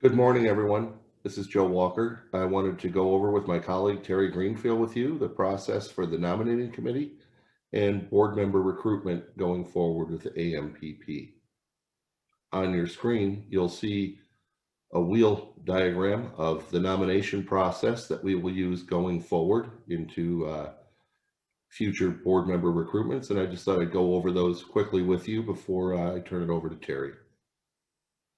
Good morning, everyone. This is Joe Walker. I wanted to go over with my colleague Terry Greenfield with you the process for the nominating committee and board member recruitment going forward with the AMPP. On your screen, you'll see a wheel diagram of the nomination process that we will use going forward into future board member recruitments, and I just thought I'd go over those quickly with you before I turn it over to Terry.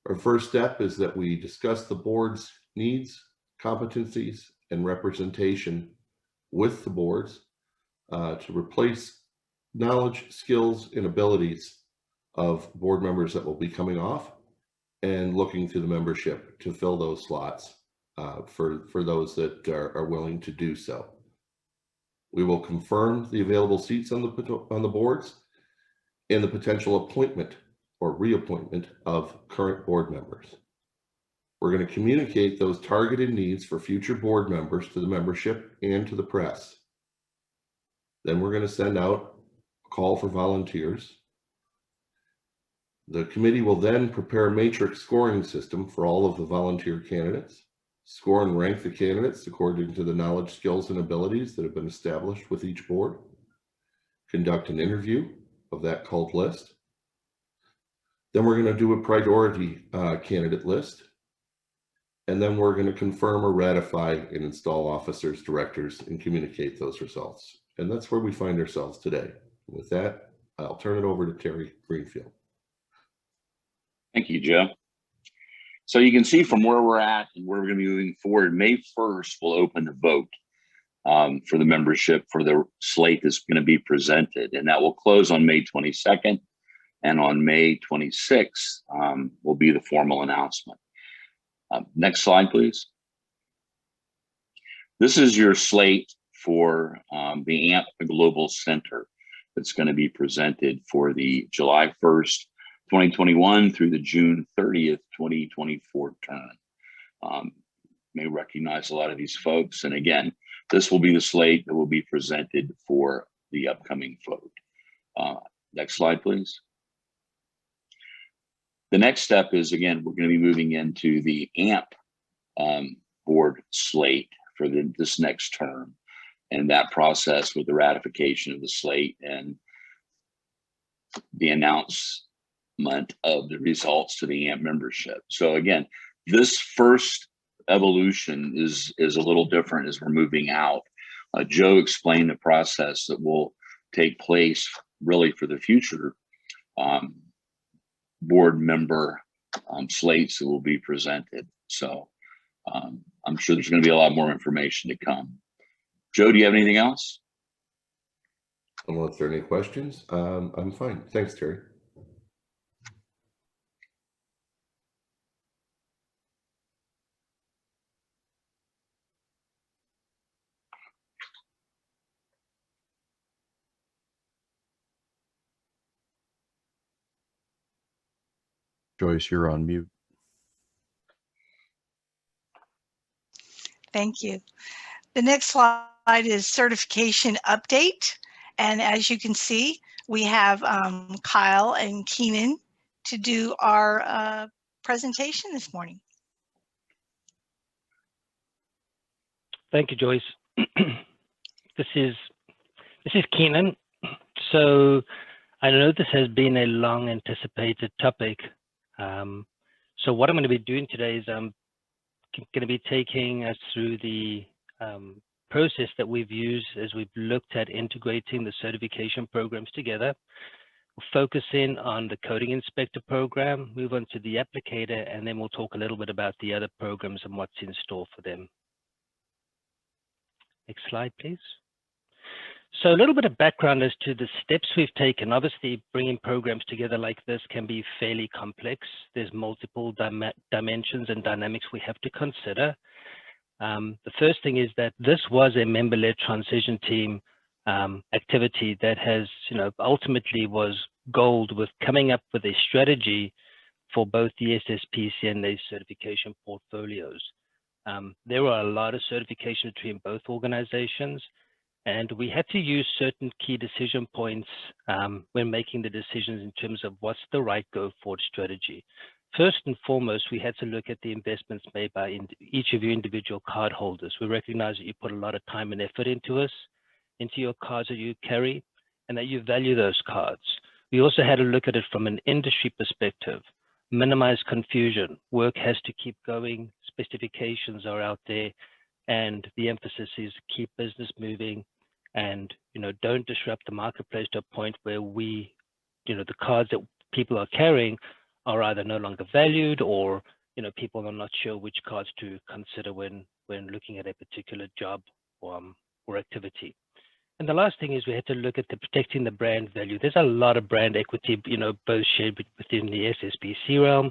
Our first step is that we discuss the board's needs, competencies, and representation with the boards to replace knowledge, skills, and abilities of board members that will be coming off and looking to the membership to fill those slots for those that are willing to do so. We will confirm the available seats on the boards and the potential appointment or reappointment of current board members. We're going to communicate those targeted needs for future board members to the membership and to the press. Then we're going to send out a call for volunteers. The committee will then prepare a matrix scoring system for all of the volunteer candidates, score and rank the candidates according to the knowledge, skills, and abilities that have been established with each board, conduct an interview of that called list. Then we're going to do a priority candidate list. And then we're going to confirm or ratify and install officers, directors, and communicate those results. And that's where we find ourselves today. With that, I'll turn it over to Terry Greenfield. Thank you, Joe. So you can see from where we're at and where we're going to be moving forward, May 1st, we'll open the vote for the membership for the slate that's going to be presented. And that will close on May 22nd. And on May 26th will be the formal announcement. Next slide, please. This is your slate for the AMP Global Center that's going to be presented for the July 1st, 2021 through the June 30th, 2024 term. May recognize a lot of these folks. And again, this will be the slate that will be presented for the upcoming vote. Next slide, please. The next step is, again, we're going to be moving into the AMP board slate for this next term, and that process with the ratification of the slate and the announcement of the results to the AMP membership. So again, this first evolution is a little different as we're moving out. Joe explained the process that will take place really for the future board member slates that will be presented. So I'm sure there's going to be a lot more information to come. Joe, do you have anything else? Unless there are any questions, I'm fine. Thanks, Terry. Joyce, you're on mute. Thank you. The next slide is certification update. And as you can see, we have Kyle and Keenan to do our presentation this morning. Thank you, Joyce. This is Keenan. So I know this has been a long anticipated topic. So what I'm going to be doing today is I'm going to be taking us through the process that we've used as we've looked at integrating the certification programs together. We'll focus in on the coding inspector program, move on to the applicator, and then we'll talk a little bit about the other programs and what's in store for them. Next slide, please. So a little bit of background as to the steps we've taken. Obviously, bringing programs together like this can be fairly complex. There's multiple dimensions and dynamics we have to consider. The first thing is that this was a member-led transition team activity that has, ultimately was gold with coming up with a strategy for both the Sspc and NACE certification portfolios. There were a lot of certification between both organizations, and we had to use certain key decision points when making the decisions in terms of what's the right go-forward strategy. First and foremost, we had to look at the investments made by each of your individual card holders. We recognize that you put a lot of time and effort into your cards that you carry, and that you value those cards. We also had to look at it from an industry perspective, minimize confusion. Work has to keep going, specifications are out there, and the emphasis is keep business moving and, don't disrupt the marketplace to a point where the cards that people are carrying are either no longer valued or, people are not sure which cards to consider when looking at a particular job or activity. And the last thing is we had to look at protecting the brand value. There's a lot of brand equity, both shared within the Sspc realm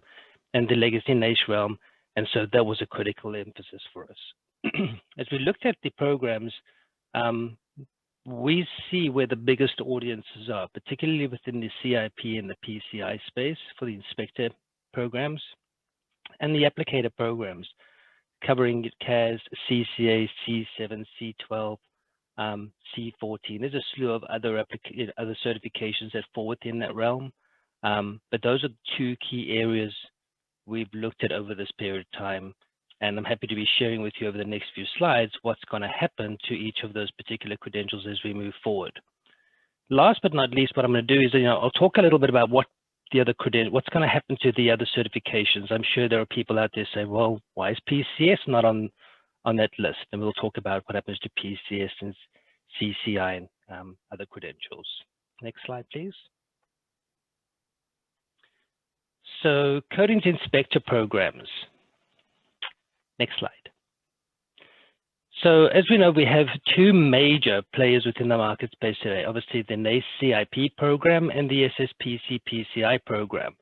and the legacy NACE realm. And so that was a critical emphasis for us. As we looked at the programs, we see where the biggest audiences are, particularly within the CIP and the PCI space for the inspector programs and the applicator programs, covering Cads, CCA, C7, C12, C14. There's a slew of other certifications that fall within that realm, but those are two key areas we've looked at over this period of time, and I'm happy to be sharing with you over the next few slides what's going to happen to each of those particular credentials as we move forward. Last but not least, what I'm going to do is, I'll talk a little bit about what's going to happen to the other certifications. I'm sure there are people out there saying, well, why is PCS not on that list? And we'll talk about what happens to PCS and CCI and other credentials. Next slide, please. So coatings inspector programs. Next slide. So as we know, we have two major players within the market space today. Obviously, the NACE CIP program and the Sspc PCI program.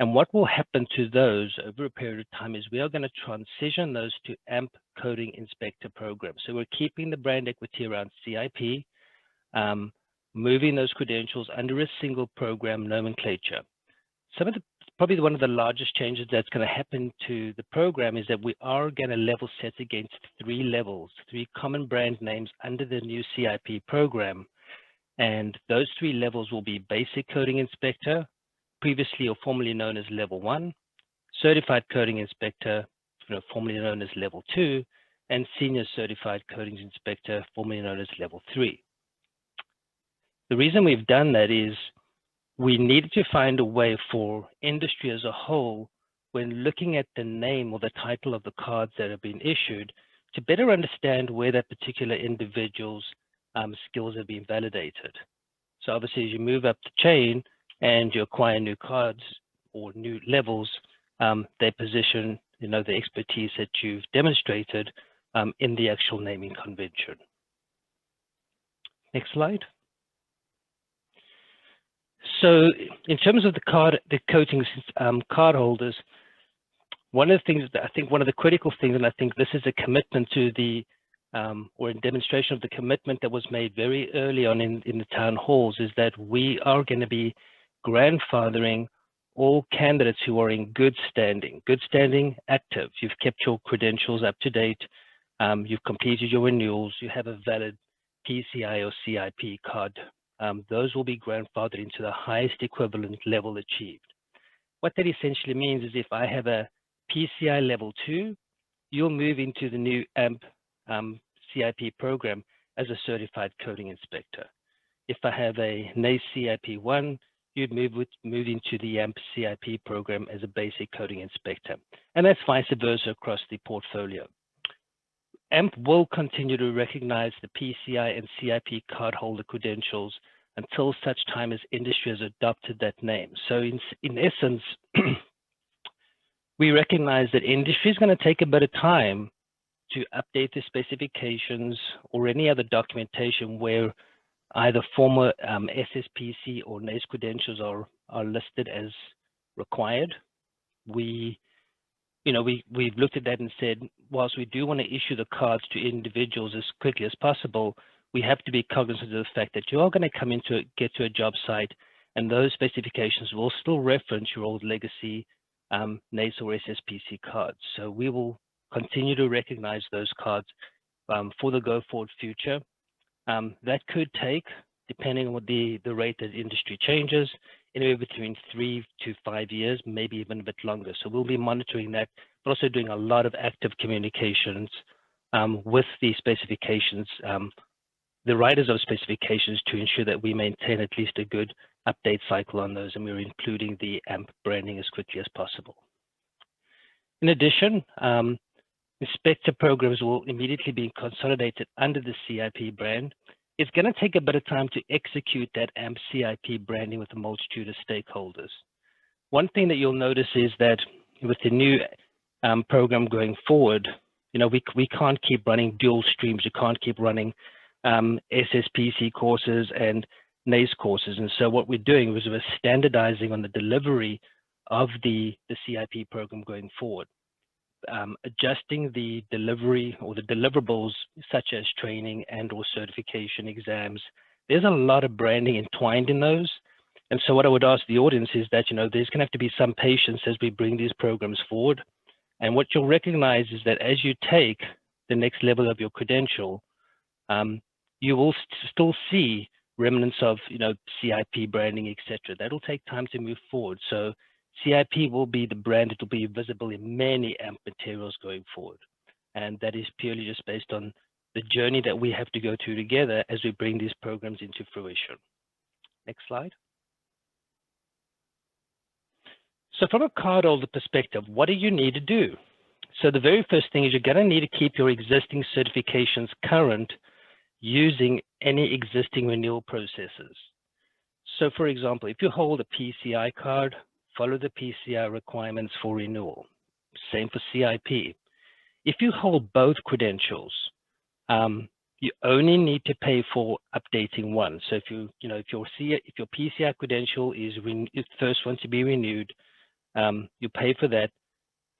And what will happen to those over a period of time is we are going to transition those to AMP Coating Inspector programs. So we're keeping the brand equity around CIP, moving those credentials under a single program nomenclature. Probably one of the largest changes that's going to happen to the program is that we are going to level set against three levels, three common brand names under the new CIP program. And those three levels will be Basic Coating Inspector, previously or formerly known as Level 1, Certified Coating Inspector, formerly known as Level 2, and Senior Certified Coatings Inspector, formerly known as Level 3. The reason we've done that is we needed to find a way for industry as a whole, when looking at the name or the title of the cards that have been issued, to better understand where that particular individual's skills have been validated. So obviously, as you move up the chain and you acquire new cards or new levels, they position the expertise that you've demonstrated in the actual naming convention. Next slide. So in terms of the coatings card holders, one of the things that I think one of the critical things, and I think this is a commitment to the or a demonstration of the commitment that was made very early on in the town halls, is that we are going to be grandfathering all candidates who are in good standing active. You've kept your credentials up to date, you've completed your renewals, you have a valid PCI or CIP card. Those will be grandfathered into the highest equivalent level achieved. What that essentially means is if I have a PCI level 2, you'll move into the new AMP CIP program as a certified coating inspector. If I have a NACE CIP 1, you'd move into the AMP CIP program as a basic coating inspector. And that's vice versa across the portfolio. AMP will continue to recognize the PCI and CIP cardholder credentials until such time as industry has adopted that name. So in essence, we recognize that industry is going to take a bit of time to update the specifications or any other documentation where either former SSPC or NACE credentials are listed as required. We've looked at that and said, whilst we do want to issue the cards to individuals as quickly as possible, we have to be cognizant of the fact that you are going to get to a job site, and those specifications will still reference your old legacy NACE or SSPC cards. So we will continue to recognize those cards for the go-forward future. That could take, depending on what the rate that industry changes, anywhere between 3 to 5 years, maybe even a bit longer. So we'll be monitoring that, but also doing a lot of active communications with the specifications, the writers of specifications, to ensure that we maintain at least a good update cycle on those, and we're including the AMP branding as quickly as possible. In addition, inspector programs will immediately be consolidated under the CIP brand. It's going to take a bit of time to execute that AMP CIP branding with a multitude of stakeholders. One thing that you'll notice is that with the new program going forward, we can't keep running dual streams. You can't keep running Sspc courses and NACE courses. And so what we're doing is we're standardizing on the delivery of the CIP program going forward, adjusting the delivery or the deliverables such as training and or certification exams. There's a lot of branding entwined in those. And so what I would ask the audience is that, there's going to have to be some patience as we bring these programs forward. And what you'll recognize is that as you take the next level of your credential, you will still see remnants of, CIP branding, etc. That'll take time to move forward. So CIP will be the brand. It will be visible in many AMP materials going forward. And that is purely just based on the journey that we have to go through together as we bring these programs into fruition. Next slide. So from a cardholder perspective, what do you need to do? So the very first thing is you're going to need to keep your existing certifications current using any existing renewal processes. So for example, if you hold a PCI card, follow the PCI requirements for renewal. Same for CIP. If you hold both credentials, you only need to pay for updating one. So if if your PCI credential is the first one to be renewed, you pay for that,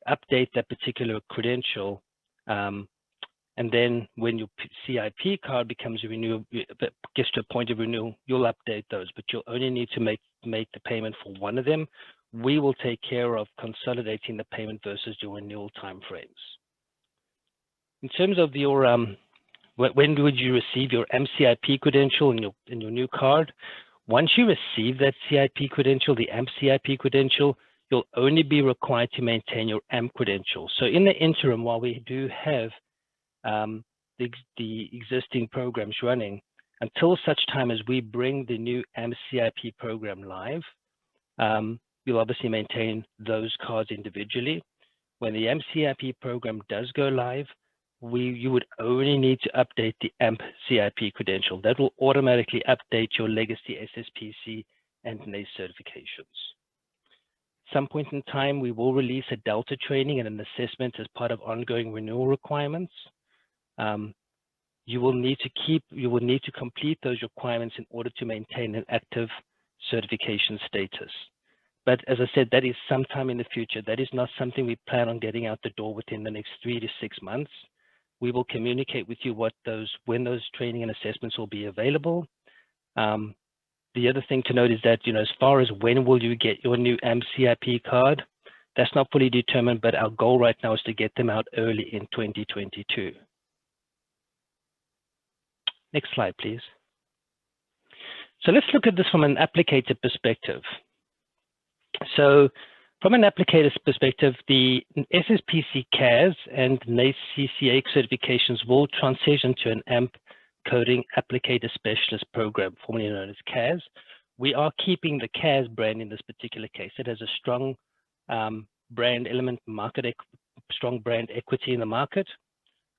update that particular credential, and then when your CIP card becomes gets to a point of renewal, you'll update those, but you'll only need to make the payment for one of them. We will take care of consolidating the payment versus your renewal timeframes. In terms of your when would you receive your AMP-CIP credential in your new card? Once you receive that CIP credential, the AMP-CIP credential, you'll only be required to maintain your AMP credential. So in the interim, while we do have the existing programs running, until such time as we bring the new AMP-CIP program live, you'll obviously maintain those cards individually. When the AMP-CIP program does go live, you would only need to update the AMP-CIP credential. That will automatically update your legacy Sspc and NACE certifications. At some point in time, we will release a Delta training and an assessment as part of ongoing renewal requirements. You will need to complete those requirements in order to maintain an active certification status. But as I said, that is sometime in the future. That is not something we plan on getting out the door within the next 3 to 6 months. We will communicate with you when those training and assessments will be available. The other thing to note is that, as far as when will you get your new AMP-CIP card, that's not fully determined, but our goal right now is to get them out early in 2022. Next slide, please. So let's look at this from an applicator perspective. So from an applicator's perspective, the Sspc Cads and NACE CCA certifications will transition to an AMP Coding Applicator Specialist program, formerly known as Cads. We are keeping the Cads brand in this particular case. It has a strong brand element, strong brand equity in the market.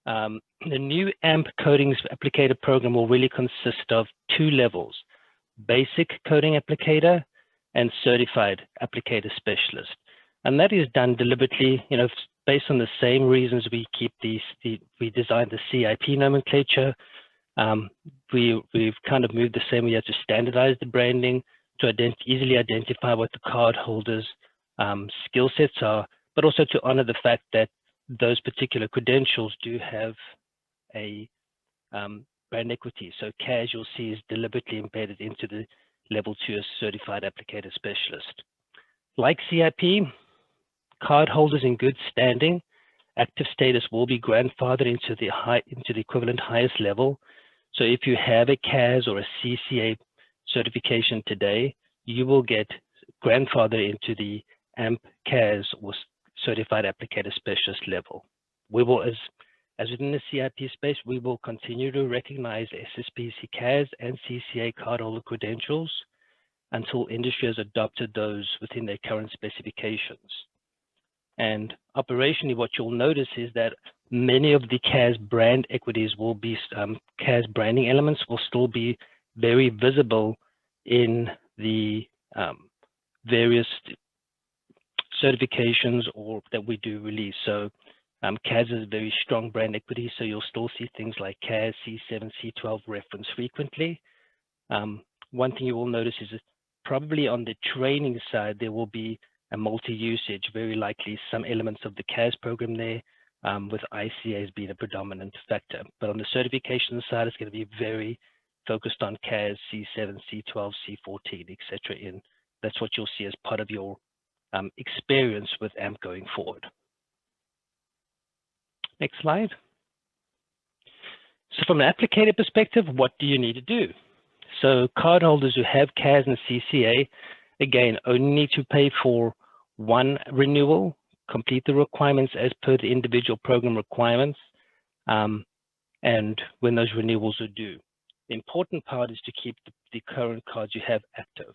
The new AMP Coding Applicator program will really consist of 2 levels: Basic Coding Applicator and Certified Applicator Specialist. And that is done deliberately, based on the same reasons we keep we designed the CIP nomenclature. We've kind of moved the same. We had to standardize the branding to easily identify what the cardholders' skill sets are, but also to honor the fact that those particular credentials do have a brand equity. So CAS, you'll see, is deliberately embedded into the Level 2 as Certified Applicator Specialist. Like CIP, cardholders in good standing, active status will be grandfathered into the equivalent highest level. So if you have a CAS or a CCA certification today, you will get grandfathered into the AMP CAS or Certified Applicator Specialist level. We will, as within the CIP space, we will continue to recognize Sspc CAS and CCA cardholder credentials until industry has adopted those within their current specifications. And operationally, what you'll notice is that many of the CAS brand equities will be, CAS branding elements will still be very visible in the various certifications or that we do release. So CAS is a very strong brand equity, so you'll still see things like CAS, C7, C12 referenced frequently. One thing you will notice is that probably on the training side, there will be a multi-usage, very likely some elements of the CAS program there, with ICAs being a predominant factor. But on the certification side, it's going to be very focused on CAS, C7, C12, C14, etc. That's what you'll see as part of your experience with AMP going forward. Next slide. So from an applicator perspective, what do you need to do? So cardholders who have CAS and CCA, again, only need to pay for one renewal, complete the requirements as per the individual program requirements, and when those renewals are due. The important part is to keep the current cards you have active.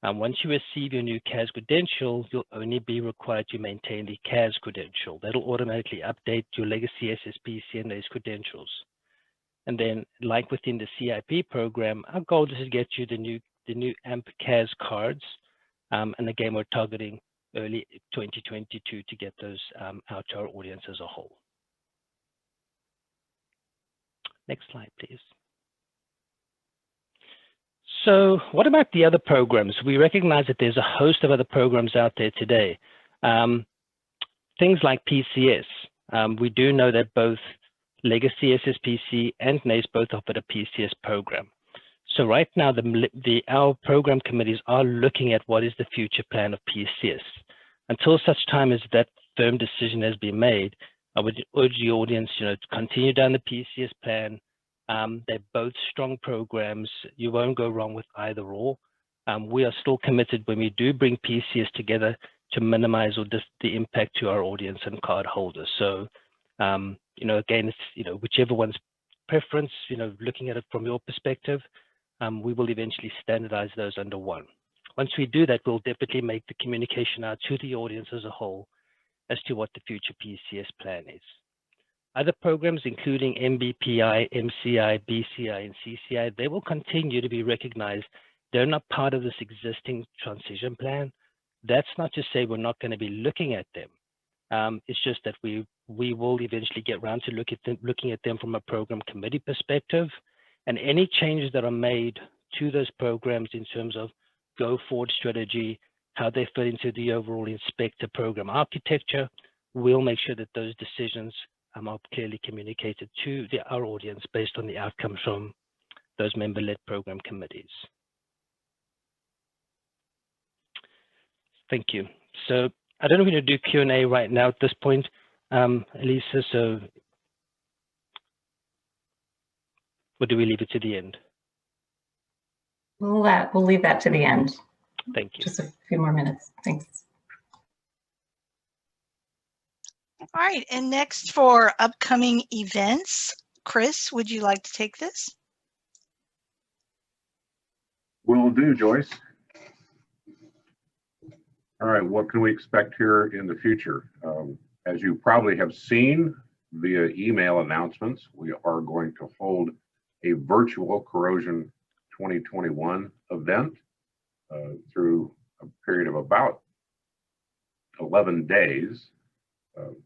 Once you receive your new CAS credential, you'll only be required to maintain the CAS credential. That'll automatically update your legacy Sspc and NACE credentials. And then, like within the CIP program, our goal is to get you the new AMP CAS cards. And again, we're targeting early 2022 to get those out to our audience as a whole. Next slide, please. So what about the other programs? We recognize that there's a host of other programs out there today. Things like PCS. We do know that both Legacy Sspc and NACE both offer a PCS program. So right now, our program committees are looking at what is the future plan of PCS. Until such time as that firm decision has been made, I would urge the audience, to continue down the PCS plan. They're both strong programs. You won't go wrong with either or. We are still committed when we do bring PCS together to minimize the impact to our audience and card holders. So, again, it's, whichever one's preference, looking at it from your perspective, we will eventually standardize those under one. Once we do that, we'll definitely make the communication out to the audience as a whole as to what the future PCS plan is. Other programs, including MBPI, MCI, BCI, and CCI, they will continue to be recognized. They're not part of this existing transition plan. That's not to say we're not going to be looking at them. It's just that we will eventually get around to looking at them from a program committee perspective, and any changes that are made to those programs in terms of go forward strategy, how they fit into the overall inspector program architecture, we'll make sure that those decisions are clearly communicated to our audience based on the outcomes from those member-led program committees. Thank you. So I don't know if we're going to do Q&A right now at this point, Elisa, so or do we leave it to the end? We'll leave that to the end. Thank you. Just a few more minutes. Thanks. All right, and next for upcoming events, Chris, would you like to take this? Will do, Joyce. All right, what can we expect here in the future? As you probably have seen via email announcements, we are going to hold a virtual Corrosion 2021 event through a period of about 11 days.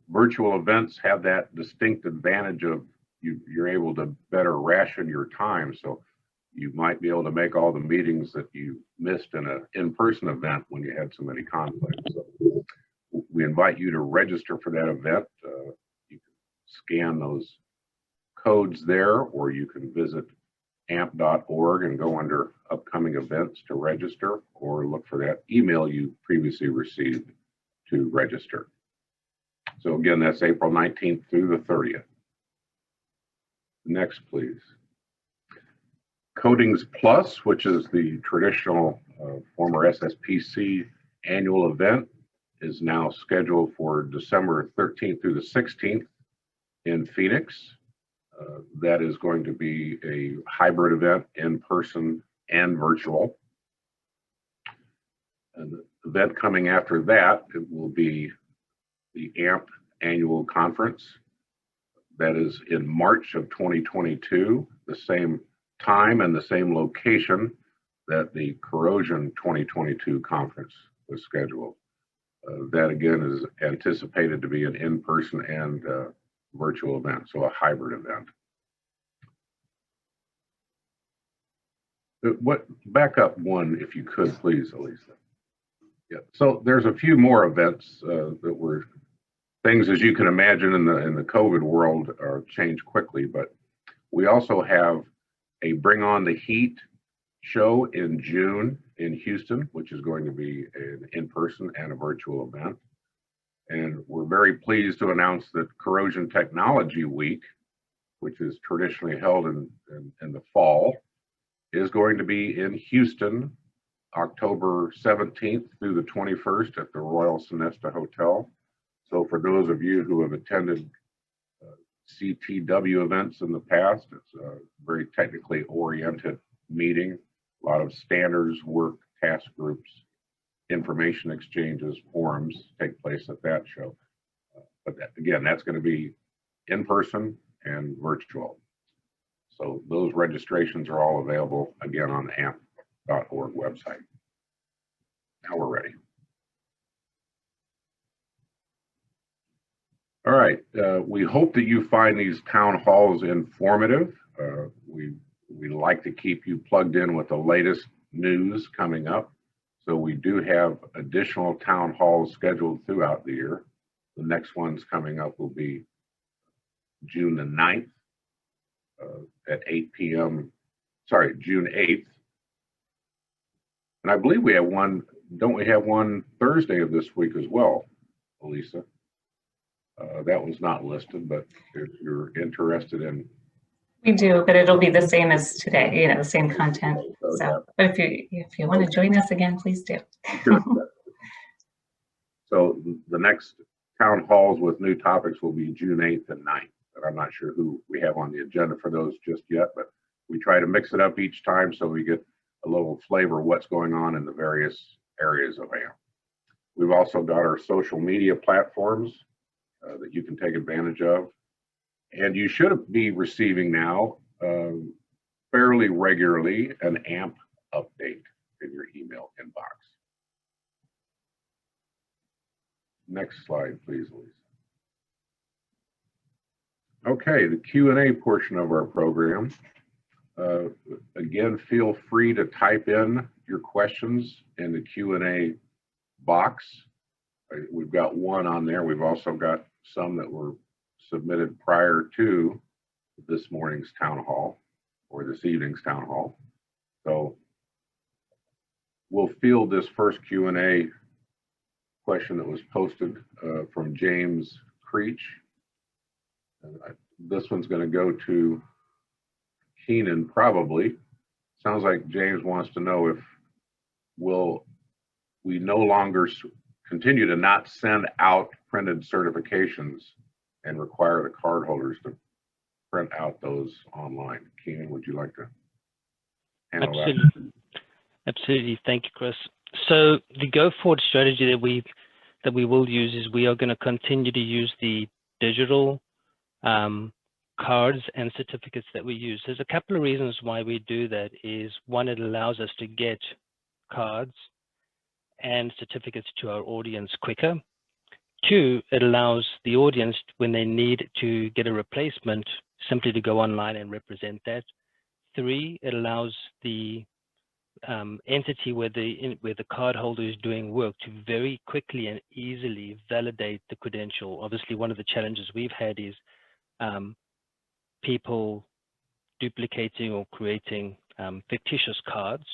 Virtual events have that distinct advantage of you're able to better ration your time. So you might be able to make all the meetings that you missed in an in-person event when you had so many conflicts. So we invite you to register for that event. You can scan those codes there, or you can visit amp.org and go under upcoming events to register, or look for that email you previously received to register. So again, that's April 19th through the 30th. Next, please. Coatings Plus, which is the traditional former SSPC annual event is now scheduled for December 13th through the 16th in Phoenix. That is going to be a hybrid event, in person and virtual. And the event coming after that, it will be the AMP annual conference. That is in March of 2022, the same time and the same location that the Corrosion 2022 conference was scheduled. That again is anticipated to be an in-person and virtual event, so a hybrid event. Back up one, if you could, please, Elisa. Yeah. So there's a few more events that were things, as you can imagine, in the COVID world are changed quickly. But we also have a Bring on the Heat show in June in Houston, which is going to be an in-person and a virtual event. And we're very pleased to announce that Corrosion Technology Week, which is traditionally held in the fall, is going to be in Houston, October 17th through the 21st at the Royal Sonesta Hotel. So for those of you who have attended CTW events in the past, it's a very technically oriented meeting. A lot of standards work, task groups, information exchanges, forums take place at that show. But again, that's going to be in person and virtual. So those registrations are all available again on the amp.org website. Now we're ready. All right, we hope that you find these town halls informative. We like to keep you plugged in with the latest news coming up. So we do have additional town halls scheduled throughout the year. The next ones coming up will be June the 9th at 8 p.m. Sorry, June 8th. And I believe we have one, don't we have one Thursday of this week as well, Elisa? That was not listed, but if you're interested in. We do, but it'll be the same as today, you know, the same content. So, but if you want to join us again, please do. Sure. So the next town halls with new topics will be June 8th and 9th. But I'm not sure who we have on the agenda for those just yet, but we try to mix it up each time so we get a little flavor of what's going on in the various areas of AMP. We've also got our social media platforms that you can take advantage of. And you should be receiving now fairly regularly an AMP update in your email inbox. Next slide, please, Lisa. Okay, the Q&A portion of our program. Again, feel free to type in your questions in the Q&A box. We've got one on there. We've also got some that were submitted prior to this morning's town hall or this evening's town hall. So we'll field this first Q&A question that was posted from James Creech. This one's going to go to Keenan probably. Sounds like James wants to know if will we no longer continue to not send out printed certifications and require the card holders to print out those online. Keenan, would you like to handle that? Absolutely. Thank you, Chris. So the go forward strategy that we will use is we are going to continue to use the digital cards and certificates that we use. There's a couple of reasons why we do that. Is one, it allows us to get cards and certificates to our audience quicker. Two, it allows the audience, when they need to get a replacement, simply to go online and represent that. Three, it allows the entity where the card holder is doing work to very quickly and easily validate the credential. Obviously, one of the challenges we've had is people duplicating or creating fictitious cards.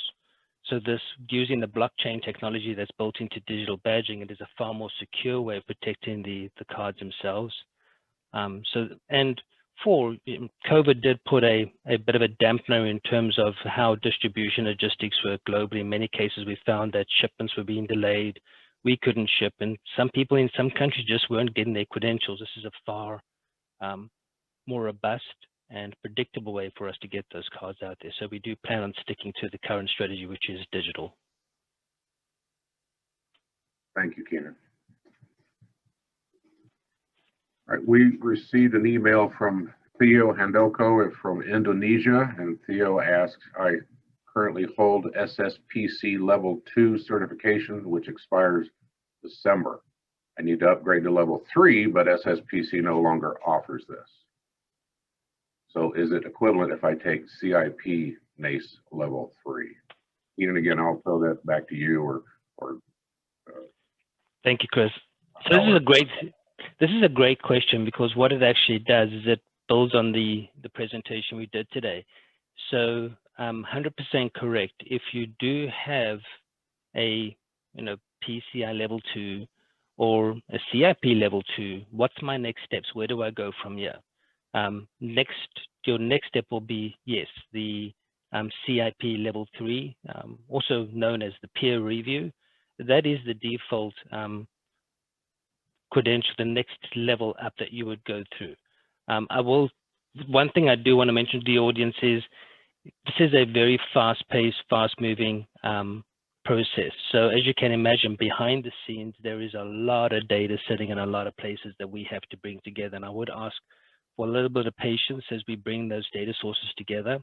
So this, using the blockchain technology that's built into digital badging, it is a far more secure way of protecting the cards themselves. And before, COVID did put a bit of a dampener in terms of how distribution logistics work globally. In many cases, we found that shipments were being delayed. We couldn't ship, and some people in some countries just weren't getting their credentials. This is a far more robust and predictable way for us to get those cards out there. So we do plan on sticking to the current strategy, which is digital. Thank you, Keenan. All right, we received an email from Theo Handoko from Indonesia, and Theo asks, I currently hold SSPC Level 2 certification, which expires December. I need to upgrade to Level 3, but SSPC no longer offers this. So is it equivalent if I take CIP NACE Level 3? Keenan, again, I'll throw that back to you, or Thank you, Chris. So this is a great question, because what it actually does is it builds on the presentation we did today. So 100% correct. If you do have a PCI Level 2 or a CIP Level 2, what's my next steps? Where do I go from here? Your next step will be, yes, the CIP Level 3, also known as the peer review. That is the default credential, the next level up that you would go through. One thing I do want to mention to the audience is this is a very fast-paced, fast-moving process. So as you can imagine, behind the scenes, there is a lot of data sitting in a lot of places that we have to bring together. And I would ask for a little bit of patience as we bring those data sources together.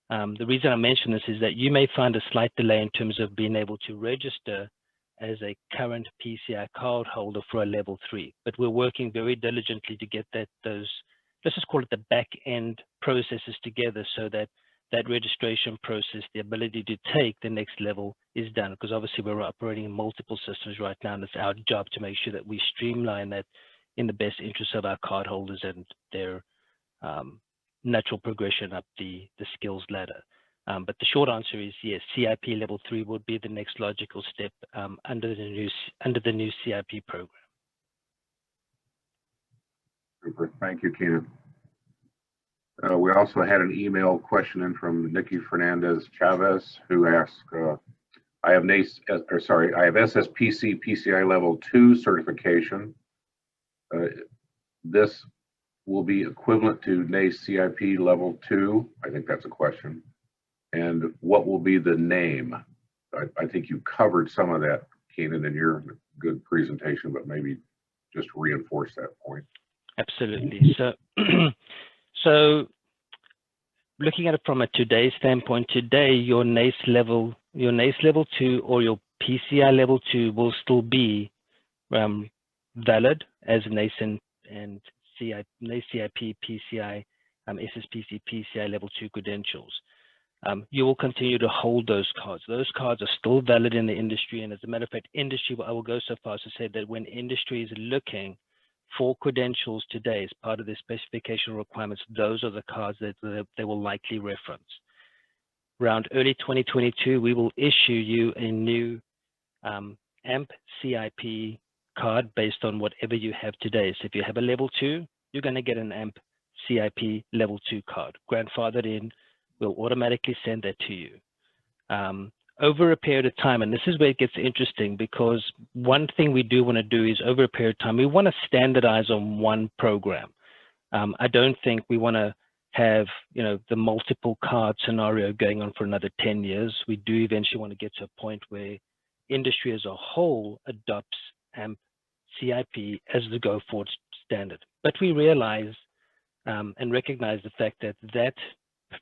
The reason I mention this is that you may find a slight delay in terms of being able to register as a current PCI card holder for a Level 3, but we're working very diligently to get those, let's just call it the back end processes together, so that that registration process, the ability to take the next level, is done. Because obviously we're operating in multiple systems right now, and it's our job to make sure that we streamline that in the best interest of our card holders and their natural progression up the skills ladder. But the short answer is yes, CIP Level 3 would be the next logical step under the new CIP program. Super. Thank you, Keenan. We also had an email question in from Nikki Fernandez Chavez, who asked, I have SSPC PCI Level 2 certification. This will be equivalent to NACE CIP Level 2. I think that's a question. And what will be the name? I think you covered some of that, Keenan, in your good presentation, but maybe just reinforce that point. Absolutely. So looking at it from a today's standpoint, today your NACE Level 2 or your PCI Level 2 will still be valid as NACE and NACE CIP PCI SSPC PCI Level 2 credentials. You will continue to hold those cards. Those cards are still valid in the industry, and as a matter of fact, industry, I will go so far as to say that when industry is looking for credentials today as part of their specification requirements, those are the cards that they will likely reference. Around early 2022, we will issue you a new AMP CIP card based on whatever you have today. So if you have a Level 2, you're going to get an AMP CIP Level 2 card. Grandfathered in, we'll automatically send that to you. Over a period of time, and this is where it gets interesting, because one thing we do want to do is over a period of time, we want to standardize on one program. I don't think we want to have the multiple card scenario going on for another 10 years. We do eventually want to get to a point where industry as a whole adopts AMP CIP as the go forward standard. But we realize and recognize the fact that that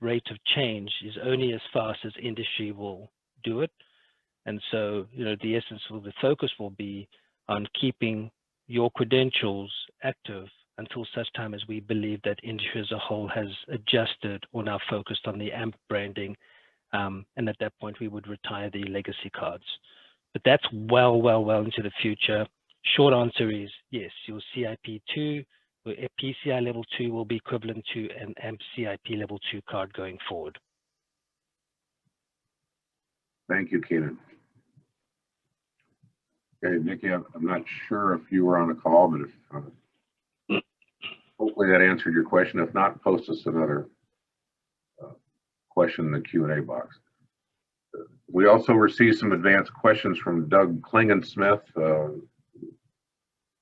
rate of change is only as fast as industry will do it. And so, the essence of the focus will be on keeping your credentials active until such time as we believe that industry as a whole has adjusted or now focused on the AMP branding. And at that point, we would retire the legacy cards. But that's well into the future. Short answer is yes, your CIP2 or a PCI Level 2 will be equivalent to an AMP CIP Level 2 card going forward. Thank you, Keenan. Okay, Nikki, I'm not sure if you were on the call, but if Hopefully that answered your question. If not, post us another question in the Q&A box. We also received some advanced questions from Doug Klingensmith.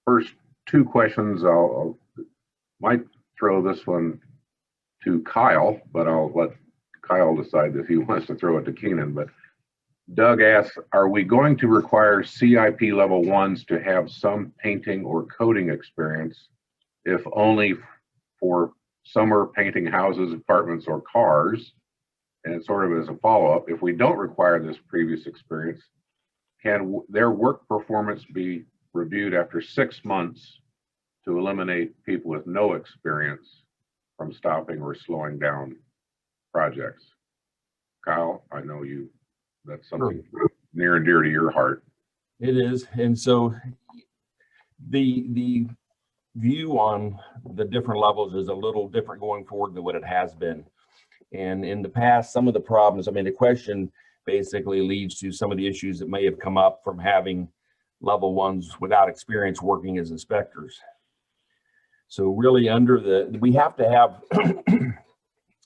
First two questions, I'll might throw this one to Kyle, but I'll let Kyle decide if he wants to throw it to Keenan. But Doug asks, are we going to require CIP level 1s to have some painting or coating experience, if only for summer painting houses, apartments, or cars? And sort of as a follow-up, if we don't require this previous experience, can their work performance be reviewed after 6 months to eliminate people with no experience from stopping or slowing down projects? Kyle, I know that's something near and dear to your heart. It is. And so the view on the different levels is a little different going forward than what it has been. And in the past, some of the problems, I mean, the question basically leads to some of the issues that may have come up from having level 1s without experience working as inspectors. So really we have to have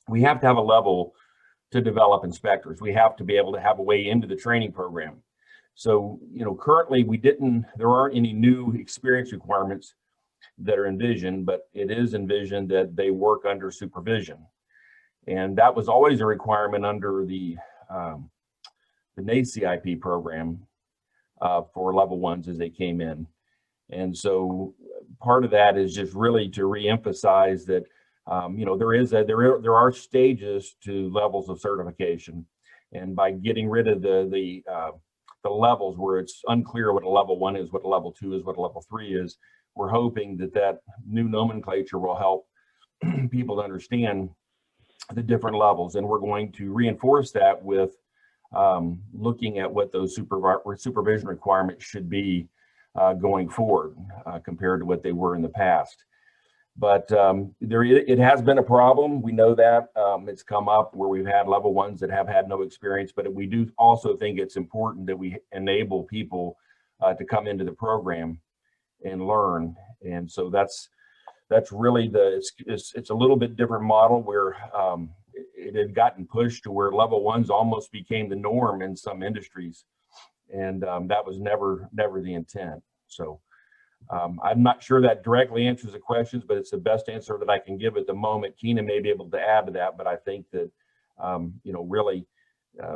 we have to have a level to develop inspectors. We have to be able to have a way into the training program. So, currently there aren't any new experience requirements that are envisioned, but it is envisioned that they work under supervision. And that was always a requirement under the NACE Cip program for level 1s as they came in. And so part of that is just really to reemphasize that there are stages to levels of certification, and by getting rid of the levels where it's unclear what a level 1 is, what a level 2 is, what a level 3 is, we're hoping that new nomenclature will help people to understand the different levels. And we're going to reinforce that with looking at what those supervision requirements should be going forward compared to what they were in the past. But it has been a problem. We know that it's come up where we've had level 1s that have had no experience, but we do also think it's important that we enable people to come into the program and learn. And so that's really it's a little bit different model where it had gotten pushed to where level 1s almost became the norm in some industries, and that was never the intent. So I'm not sure that directly answers the questions, but it's the best answer that I can give at the moment. Keenan may be able to add to that, but I think that really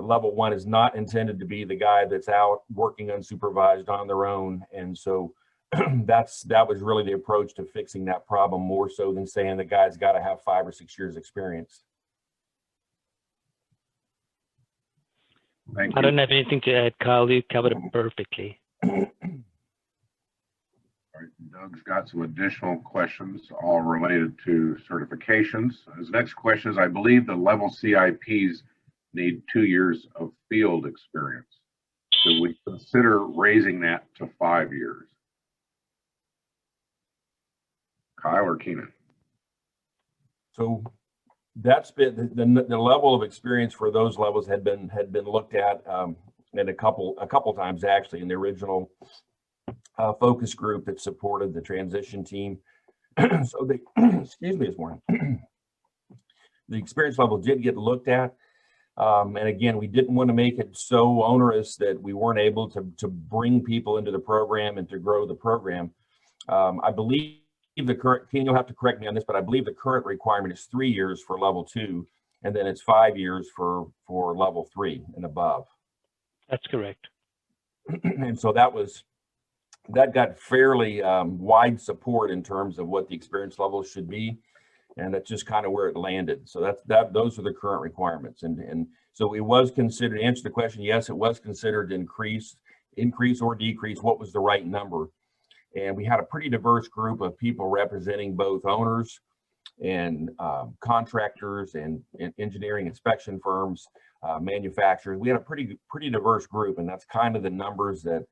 level 1 is not intended to be the guy that's out working unsupervised on their own. And so that was really the approach to fixing that problem, more so than saying the guy's got to have 5 or 6 years experience. Thank you. I don't have anything to add, Kyle. You covered it perfectly. All right, Doug's got some additional questions, all related to certifications. His next question is, I believe the level CIPs need 2 years of field experience. Should we consider raising that to 5 years? Kyle or Keenan? So that's been the level of experience for those levels had been looked at in a couple times actually in the original focus group that supported the transition team. So they excuse me this morning. The experience level did get looked at, and again, we didn't want to make it so onerous that we weren't able to bring people into the program and to grow the program. I believe the current, Ken, you'll have to correct me on this, but I believe the current requirement is 3 years for level 2, and then it's 5 years for level 3 and above. That's correct. And so that got fairly wide support in terms of what the experience level should be, and that's just kind of where it landed. So those are the current requirements, and so it was considered. To answer the question, yes, it was considered increase or decrease. What was the right number? And we had a pretty diverse group of people representing both owners and contractors and engineering inspection firms, manufacturers. We had a pretty diverse group, and that's kind of the numbers that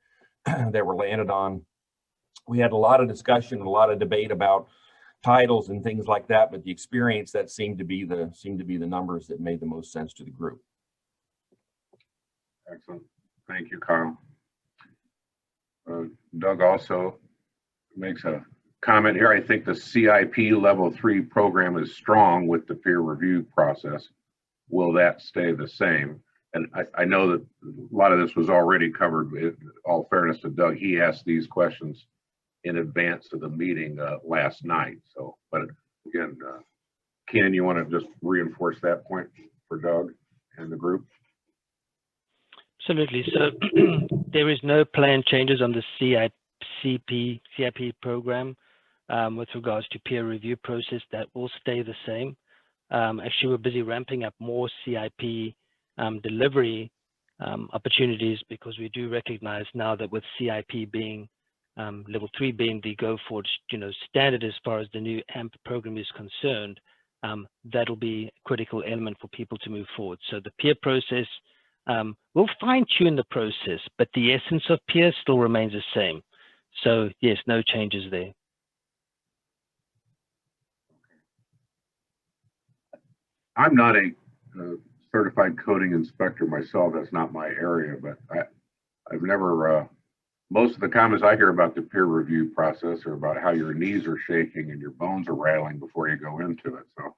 were landed on. We had a lot of discussion, a lot of debate about titles and things like that, but the experience, that seemed to be the numbers that made the most sense to the group. Excellent. Thank you, Kyle. Doug also makes a comment here. I think the CIP level 3 program is strong with the peer review process. Will that stay the same? And I know that a lot of this was already covered. In all fairness to Doug, he asked these questions in advance of the meeting last night. So, but again, Keenan, you want to just reinforce that point for Doug and the group? Absolutely. So there is no planned changes on the CIP program with regards to peer review process. That will stay the same. Actually, we're busy ramping up more CIP delivery opportunities, because we do recognize now that with CIP being level 3 being the go forward, standard as far as the new AMP program is concerned, that'll be a critical element for people to move forward. So the peer process, we'll fine tune the process, but the essence of peer still remains the same. So yes, no changes there. I'm not a certified coding inspector myself. That's not my area, but I've never, most of the comments I hear about the peer review process are about how your knees are shaking and your bones are rattling before you go into it. So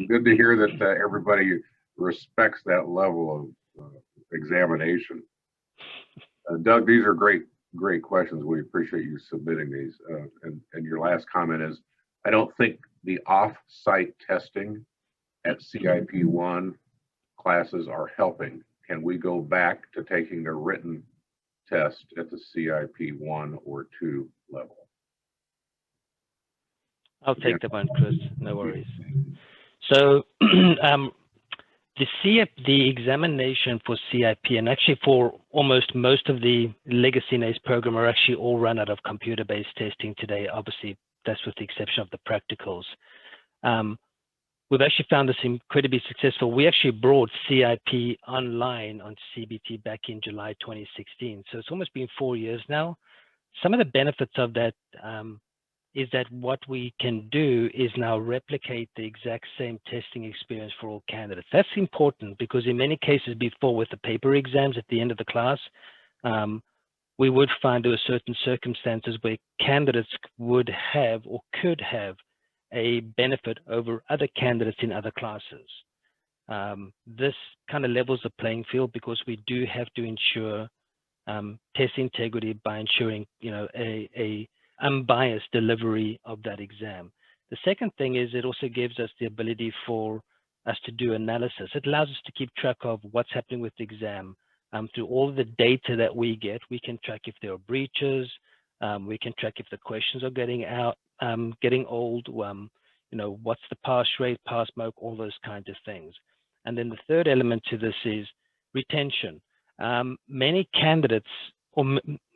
good to hear that everybody respects that level of examination. Doug, these are great questions. We appreciate you submitting these. And your last comment is, I don't think the off-site testing at CIP1 classes are helping. Can we go back to taking the written test at the CIP1 or 2 level? I'll take that one, Chris. No worries. So the examination for CIP, and actually for almost most of the legacy NACE program, are actually all run out of computer-based testing today. Obviously, that's with the exception of the practicals. We've actually found this incredibly successful. We actually brought CIP online on CBT back in July 2016. So it's almost been 4 years now. Some of the benefits of that is that what we can do is now replicate the exact same testing experience for all candidates. That's important, because in many cases before, with the paper exams at the end of the class, we would find there were certain circumstances where candidates would have or could have a benefit over other candidates in other classes. This kind of levels the playing field, because we do have to ensure test integrity by ensuring a unbiased delivery of that exam. The second thing is, it also gives us the ability for us to do analysis. It allows us to keep track of what's happening with the exam. Through all of the data that we get, we can track if there are breaches. We can track if the questions are getting old. What's the pass rate, pass mark, all those kinds of things. And then the third element to this is retention. Many candidates, or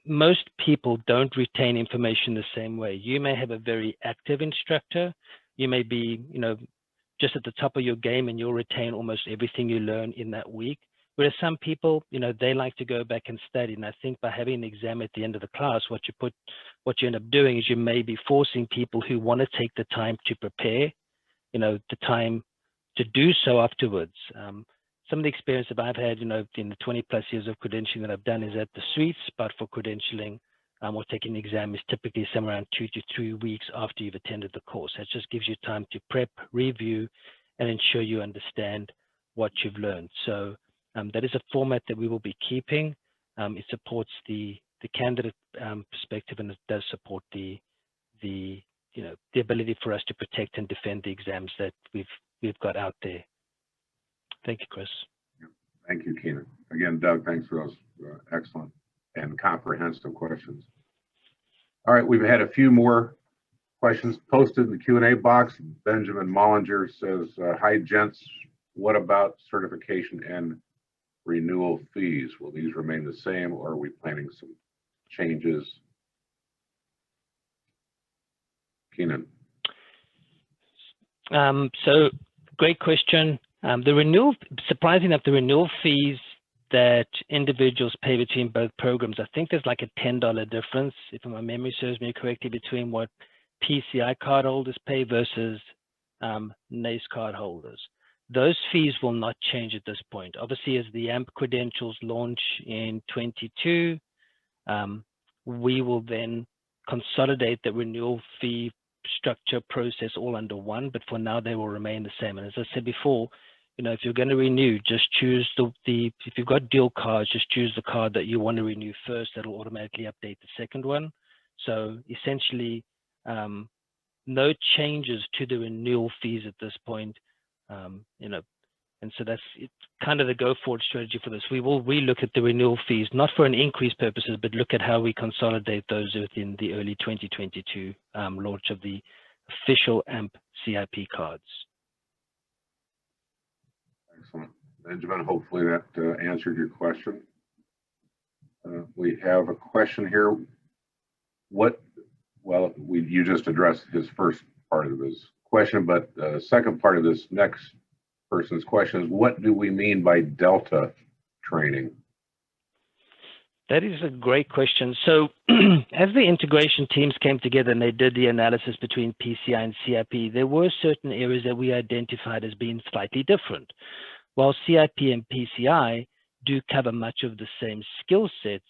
most people, don't retain information the same way. You may have a very active instructor. You may be, just at the top of your game, and you'll retain almost everything you learn in that week. Whereas some people, they like to go back and study. And I think by having an exam at the end of the class, what you end up doing is you may be forcing people who want to take the time to prepare, the time to do so afterwards. Some of the experience that I've had, in the 20+ years of credentialing that I've done, is that the sweet spot for credentialing or taking the exam is typically somewhere around 2 to 3 weeks after you've attended the course. That just gives you time to prep, review, and ensure you understand what you've learned. So that is a format that we will be keeping. It supports the candidate perspective, and it does support the ability for us to protect and defend the exams that we've got out there. Thank you, Chris. Thank you, Keenan. Again, Doug, thanks for those excellent and comprehensive questions. All right, we've had a few more questions posted in the Q&A box. Benjamin Mollinger says, hi, gents. What about certification and renewal fees? Will these remain the same, or are we planning some changes? Keenan. So great question. Surprising enough, the renewal fees that individuals pay between both programs, I think there's like a $10 difference, if my memory serves me correctly, between what PCI card holders pay versus NACE card holders. Those fees will not change at this point. Obviously, as the AMP credentials launch in 22, we will then consolidate the renewal fee structure process all under one, but for now they will remain the same. And as I said before, you know, if you're going to renew, just choose if you've got dual cards, just choose the card that you want to renew first. That'll automatically update the second one. So essentially, no changes to the renewal fees at this point, you know, and so that's kind of the go forward strategy for this. We will relook at the renewal fees, not for an increase purposes, but look at how we consolidate those within the early 2022 launch of the official AMP CIP cards. Excellent. Benjamin, hopefully that answered your question. We have a question here. You just addressed his first part of his question, but the second part of this next person's question is, what do we mean by Delta training? That is a great question. So as the integration teams came together and they did the analysis between PCI and CIP, there were certain areas that we identified as being slightly different. While CIP and PCI do cover much of the same skill sets,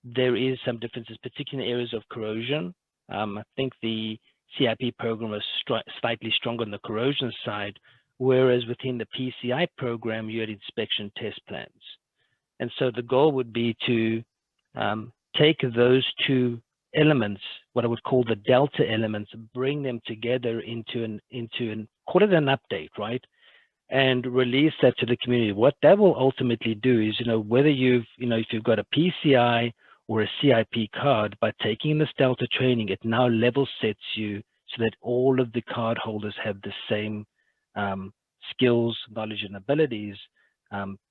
there is some differences, particularly in areas of corrosion. I think the CIP program was slightly stronger on the corrosion side, whereas within the PCI program, you had inspection test plans. And so the goal would be to take those two elements, what I would call the Delta elements, bring them together into an call it an update, right? And release that to the community. What that will ultimately do is, you know, whether if you've got a PCI or a CIP card, by taking this Delta training, it now level sets you so that all of the card holders have the same skills, knowledge, and abilities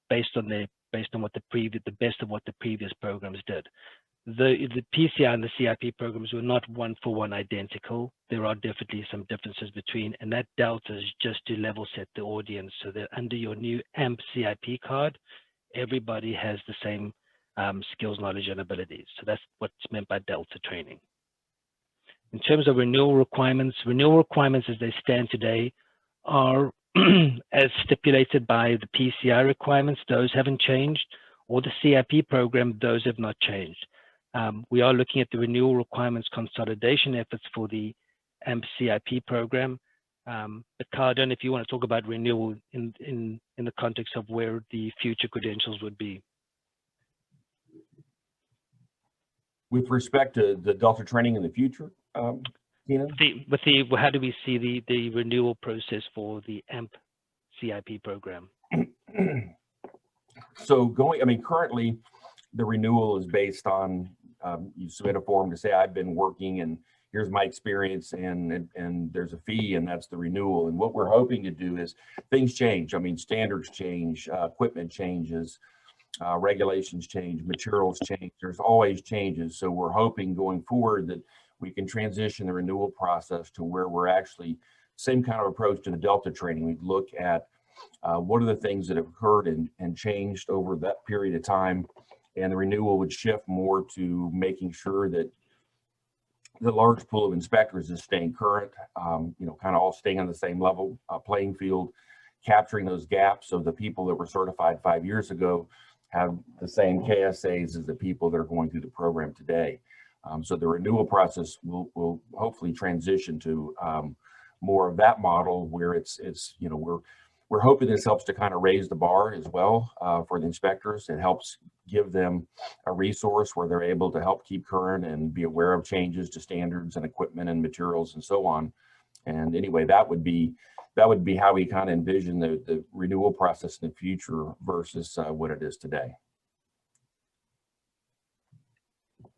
based on what the best of what the previous programs did. The PCI and the CIP programs were not one-for-one identical. There are definitely some differences between, and that Delta is just to level set the audience so that under your new AMP CIP card, everybody has the same skills, knowledge, and abilities. So that's what's meant by Delta training. In terms of renewal requirements as they stand today are as stipulated by the PCI requirements. Those haven't changed, or the CIP program, those have not changed. We are looking at the renewal requirements consolidation efforts for the AMP CIP program. But Carl, I don't know if you want to talk about renewal in the context of where the future credentials would be. With respect to the Delta training in the future, Tina? How do we see the renewal process for the AMP CIP program? So currently the renewal is based on, you submit a form to say, I've been working and here's my experience, and there's a fee, and that's the renewal. And what we're hoping to do is things change. I mean, standards change, equipment changes, regulations change, materials change. There's always changes. So we're hoping going forward that we can transition the renewal process to where we're actually same kind of approach to the Delta training. We look at what are the things that have occurred and changed over that period of time, and the renewal would shift more to making sure that the large pool of inspectors is staying current, kind of all staying on the same level playing field, capturing those gaps so the people that were certified 5 years ago have the same KSAs as the people that are going through the program today. So the renewal process will hopefully transition to more of that model where we're hoping this helps to kind of raise the bar as well for the inspectors. It helps give them a resource where they're able to help keep current and be aware of changes to standards and equipment and materials and so on. And anyway, that would be how we kind of envision the renewal process in the future versus what it is today.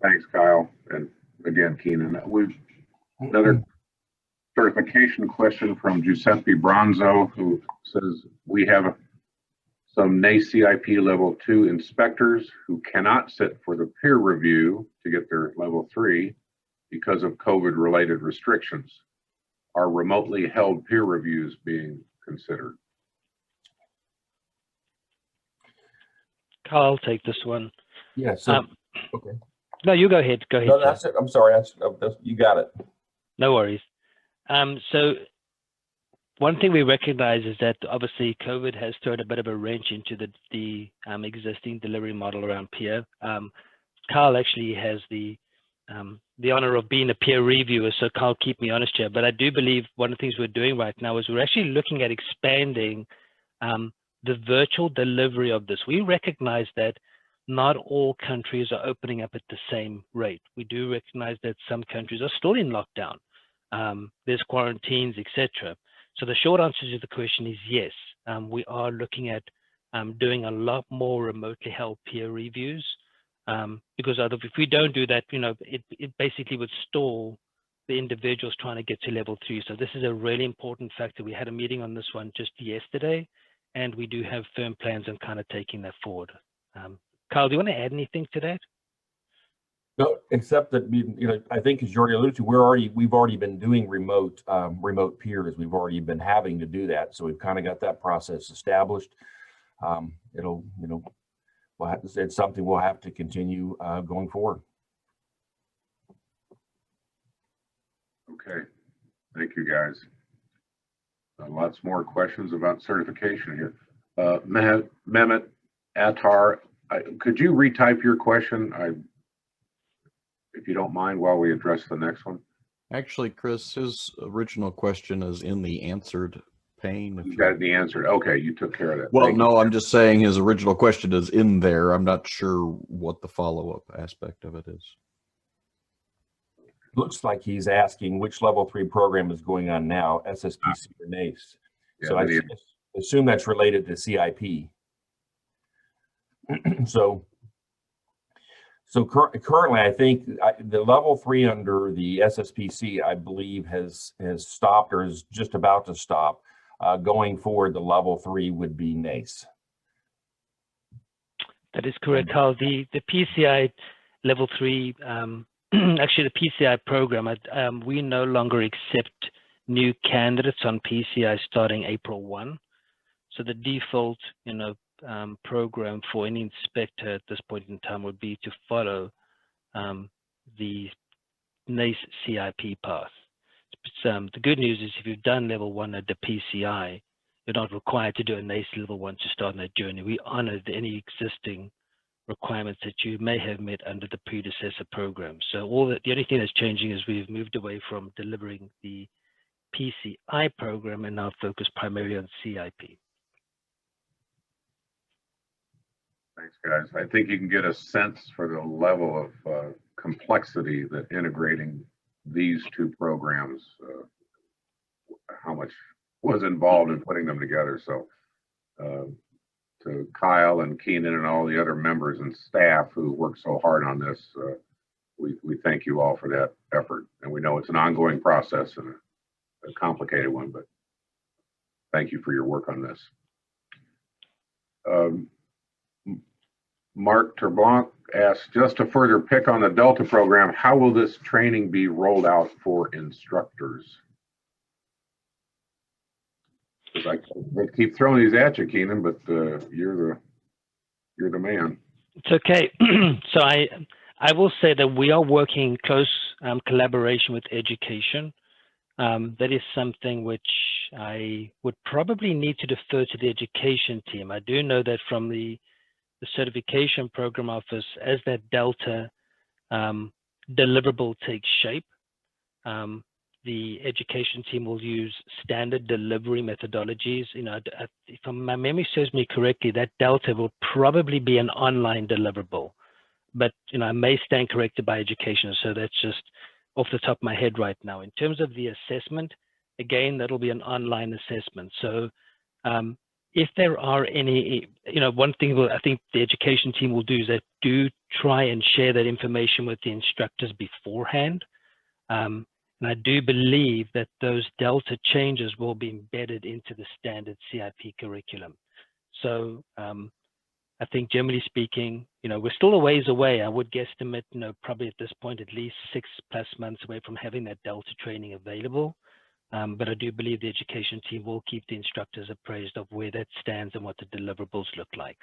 Thanks, Kyle. And again, Keenan, we've another certification question from Giuseppe Bronzo, who says we have some NACE CIP level 2 inspectors who cannot sit for the peer review to get their level 3 because of COVID related restrictions. Are remotely held peer reviews being considered? Carl, I'll take this one. Yeah, so, okay. No, you go ahead. Go ahead. No, that's it. I'm sorry. You got it. No worries. So one thing we recognize is that obviously COVID has thrown a bit of a wrench into the existing delivery model around peer. Carl actually has the the honor of being a peer reviewer, so Kyle, keep me honest here, but I do believe one of the things we're doing right now is we're actually looking at expanding the virtual delivery of this. We recognize that not all countries are opening up at the same rate. We do recognize that some countries are still in lockdown. There's quarantines, etc. So the short answer to the question is yes. We are looking at doing a lot more remotely held peer reviews, because if we don't do that, it basically would stall the individuals trying to get to level 3. So this is a really important factor. We had a meeting on this one just yesterday, and we do have firm plans on kind of taking that forward. Kyle, do you want to add anything to that? No, except that I think, as you already alluded to, we've already been doing remote peers. We've already been having to do that, so we've kind of got that process established. It's something we'll have to continue going forward. Okay, thank you, guys. Lots more questions about certification here. Mehmet Attar, could you retype your question, if you don't mind, while we address the next one? Actually, Chris, his original question is in the answered pane. You got the answer. Okay, you took care of that. Well, no, I'm just saying his original question is in there. I'm not sure what the follow-up aspect of it is. Looks like he's asking which level 3 program is going on now, SSPC or NACE. Yeah, so I assume that's related to CIP. So currently, I think the level 3 under the SSPC, I believe, has stopped or is just about to stop. Going forward, the level 3 would be NACE. That is correct, Carl. The PCI level 3, actually the PCI program, we no longer accept new candidates on PCI starting April 1. So the default, program for any inspector at this point in time would be to follow the NACE CIP path. The good news is if you've done level 1 at the PCI, you're not required to do a NACE level 1 to start on that journey. We honored any existing requirements that you may have met under the predecessor program. So the only thing that's changing is we've moved away from delivering the PCI program and now focus primarily on CIP. Thanks, guys. I think you can get a sense for the level of complexity that integrating these two programs, how much was involved in putting them together. So to Kyle and Keenan and all the other members and staff who worked so hard on this, we thank you all for that effort. And we know it's an ongoing process and a complicated one, but thank you for your work on this. Mark Terblanc asks, just to further pick on the Delta program, how will this training be rolled out for instructors? I keep throwing these at you, Keenan, but you're the man. It's okay. So I will say that we are working close collaboration with education. That is something which I would probably need to defer to the education team. I do know that from the certification program office, as that Delta deliverable takes shape, the education team will use standard delivery methodologies. If my memory serves me correctly, that Delta will probably be an online deliverable, but I may stand corrected by education. So that's just off the top of my head right now. In terms of the assessment, again, that'll be an online assessment. So if there are any, one thing I think the education team will do is that do try and share that information with the instructors beforehand. And I do believe that those Delta changes will be embedded into the standard CIP curriculum. So I think generally speaking, we're still a ways away. I would guesstimate, probably at this point, at least 6+ months away from having that Delta training available. But I do believe the education team will keep the instructors appraised of where that stands and what the deliverables look like.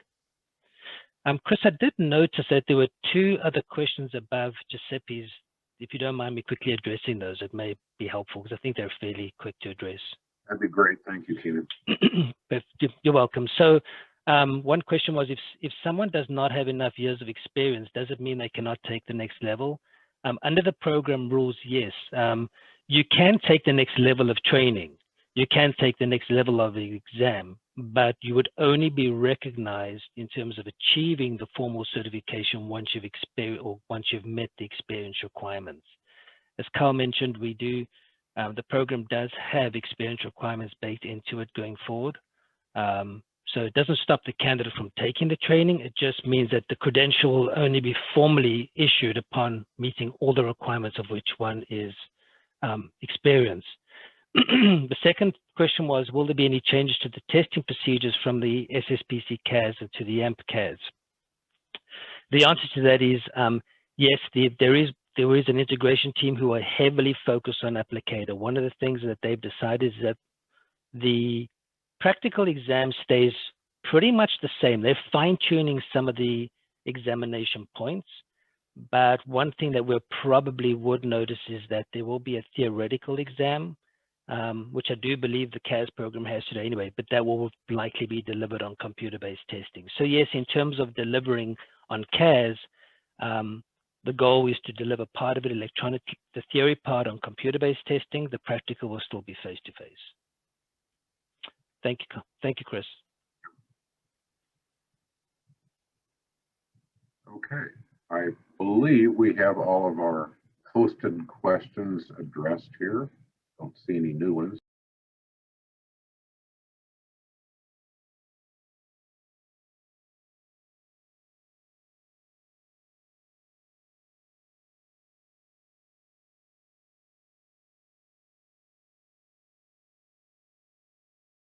Chris, I did notice that there were 2 other questions above Cicp's. If you don't mind me quickly addressing those, it may be helpful because I think they're fairly quick to address. That'd be great. Thank you, Keenan. You're welcome. So one question was, if someone does not have enough years of experience, does it mean they cannot take the next level? Under the program rules, yes, you can take the next level of training. You can take the next level of the exam, but you would only be recognized in terms of achieving the formal certification once you've experienced or once you've met the experience requirements. As Carl mentioned, we do, the program does have experience requirements baked into it going forward. So it doesn't stop the candidate from taking the training. It just means that the credential will only be formally issued upon meeting all the requirements of which one is experienced. The second question was, will there be any changes to the testing procedures from the Sspc Cads to the AMP Cads? The answer to that is yes, there is an integration team who are heavily focused on applicator. One of the things that they've decided is that the practical exam stays pretty much the same. They're fine-tuning some of the examination points, but one thing that we probably would notice is that there will be a theoretical exam, which I do believe the CAS program has today anyway, but that will likely be delivered on computer-based testing. So yes, in terms of delivering on CAS, the goal is to deliver part of it electronic, the theory part on computer-based testing, the practical will still be face-to-face. Thank you, Chris. Okay, I believe we have all of our posted questions addressed here. Don't see any new ones.